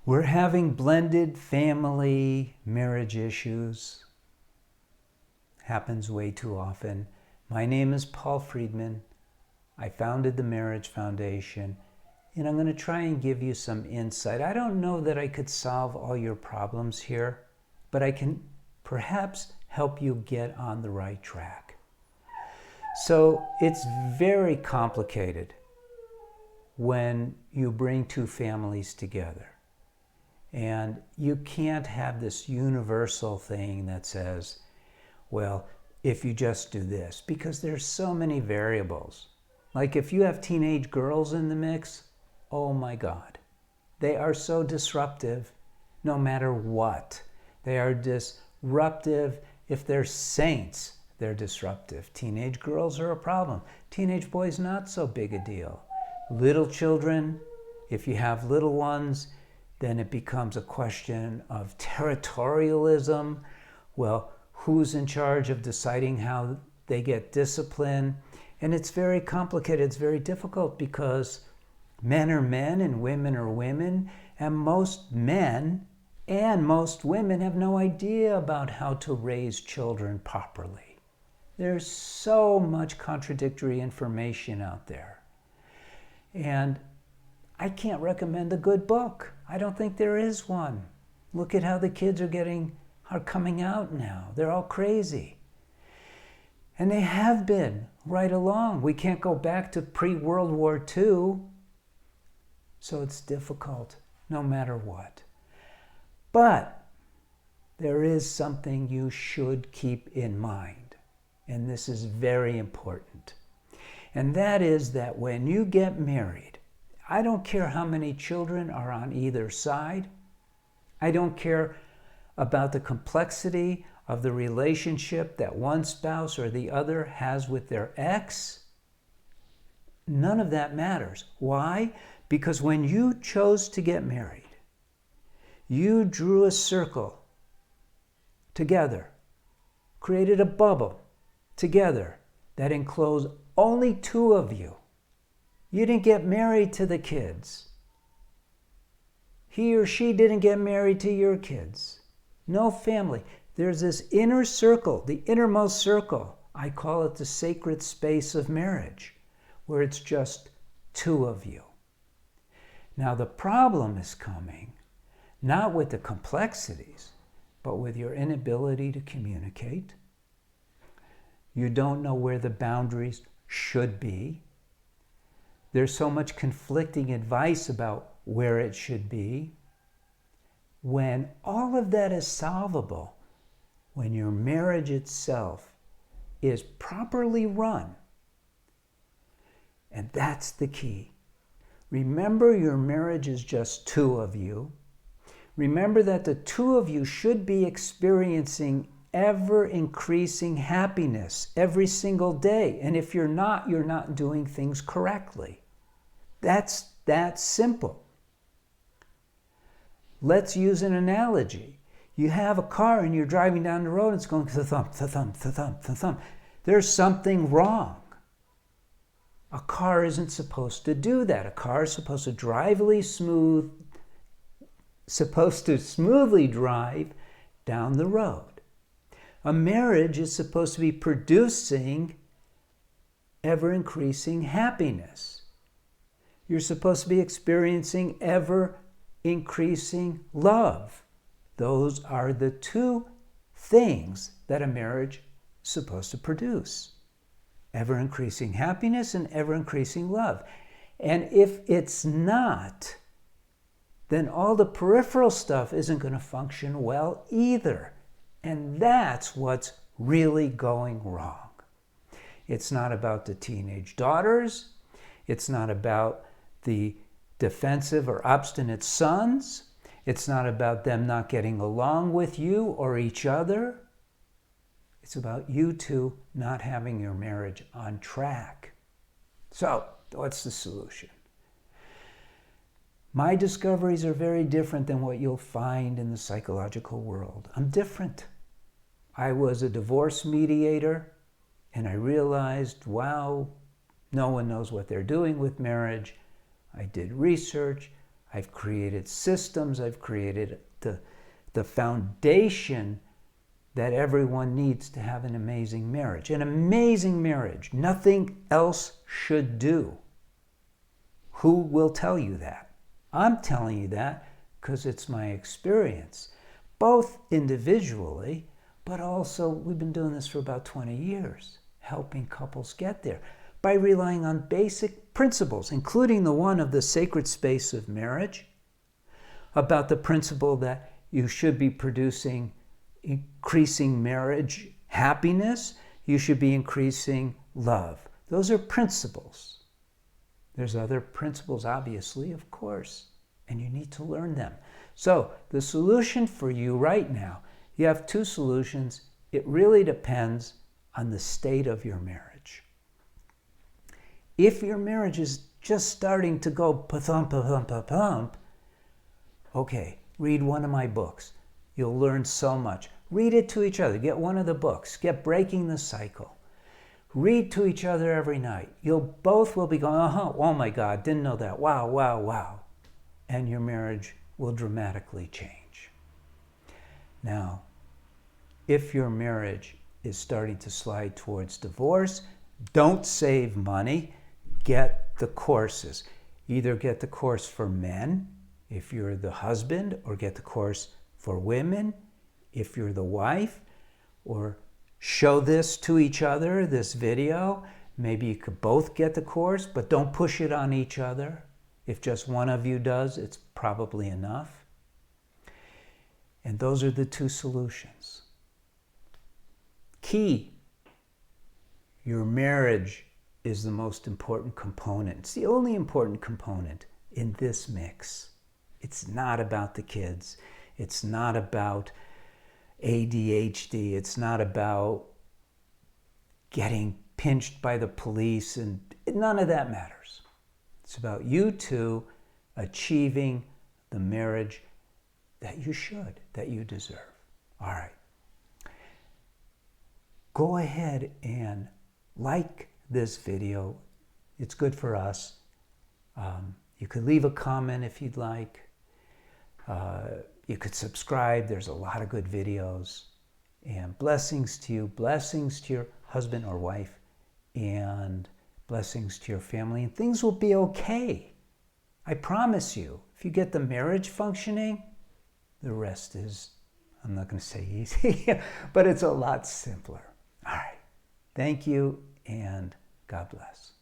We're having blended family marriage issues. Happens way too often. My name is Paul Friedman. I founded the Marriage Foundation, and I'm going to try and give you some insight. I don't know that I could solve all your problems here, but I can perhaps help you get on the right track. So it's very complicated when you bring two families together. And you can't have this universal thing that says, well, if you just do this, because there's so many variables. Like if you have teenage girls in the mix, oh my God, they are so disruptive no matter what. They are disruptive. If they're saints, they're disruptive. Teenage girls are a problem. Teenage boys, not so big a deal. Little children, if you have little ones, then it becomes a question of territorialism. Well, who's in charge of deciding how they get discipline? And it's very complicated. It's very difficult because men are men and women are women, and most men and most women have no idea about how to raise children properly. There's so much contradictory information out there. And I can't recommend a good book. I don't think there is one. Look at how the kids are coming out now. They're all crazy. And they have been right along. We can't go back to pre-World War II. So it's difficult no matter what. But there is something you should keep in mind. And this is very important. And that is that when you get married, I don't care how many children are on either side. I don't care about the complexity of the relationship that one spouse or the other has with their ex. None of that matters. Why? Because when you chose to get married, you drew a circle together, created a bubble together that enclosed only two of you. You didn't get married to the kids. He or she didn't get married to your kids. No family. There's this inner circle, the innermost circle. I call it the sacred space of marriage, where it's just two of you. Now the problem is coming, not with the complexities, but with your inability to communicate. You don't know where the boundaries should be. There's so much conflicting advice about where it should be. When all of that is solvable, when your marriage itself is properly run, and that's the key. Remember, your marriage is just two of you. Remember that the two of you should be experiencing ever-increasing happiness every single day. And if you're not doing things correctly. That's that simple. Let's use an analogy. You have a car and you're driving down the road and it's going thump, thump, thump, thump. There's something wrong. A car isn't supposed to do that. A car is supposed to smoothly drive down the road. A marriage is supposed to be producing ever-increasing happiness. You're supposed to be experiencing ever-increasing love. Those are the two things that a marriage is supposed to produce. Ever-increasing happiness and ever-increasing love. And if it's not, then all the peripheral stuff isn't going to function well either. And that's what's really going wrong. It's not about the teenage daughters. It's not about the defensive or obstinate sons. It's not about them not getting along with you or each other. It's about you two not having your marriage on track. So, what's the solution? My discoveries are very different than what you'll find in the psychological world. I'm different. I was a divorce mediator, and I realized, wow, no one knows what they're doing with marriage. I did research. I've created systems. I've created the foundation that everyone needs to have an amazing marriage. An amazing marriage. Nothing else should do. Who will tell you that? I'm telling you that because it's my experience, both individually, but also we've been doing this for about 20 years, helping couples get there by relying on basic principles, including the one of the sacred space of marriage, about the principle that you should be producing increasing marriage happiness, you should be increasing love. Those are principles. There's other principles, obviously, of course, and you need to learn them. So the solution for you right now, you have two solutions. It really depends on the state of your marriage. If your marriage is just starting to go pa-thump, pa-thump, pa-thump, okay, read one of my books. You'll learn so much. Read it to each other. Get one of the books. Get Breaking the Cycle. Read to each other every night. You'll both will be going, oh my God, didn't know that. Wow, wow, wow. And your marriage will dramatically change. Now, if your marriage is starting to slide towards divorce, don't save money. Get the courses. Either get the course for men, if you're the husband, or get the course for women, if you're the wife, or show this to each other, this video. Maybe you could both get the course, but don't push it on each other. If just one of you does, it's probably enough. And those are the two solutions. Key, your marriage is the most important component. It's the only important component in this mix. It's not about the kids. It's not about ADHD. It's not about getting pinched by the police, and none of that matters. It's about you two achieving the marriage that you should, that you deserve. All right. Go ahead and like this video. It's good for us. You could leave a comment if you'd like. You could subscribe. There's a lot of good videos. And blessings to you, blessings to your husband or wife, and blessings to your family. And things will be okay. I promise you. If you get the marriage functioning, the rest is, I'm not going to say easy, but it's a lot simpler. All right. Thank you, and God bless.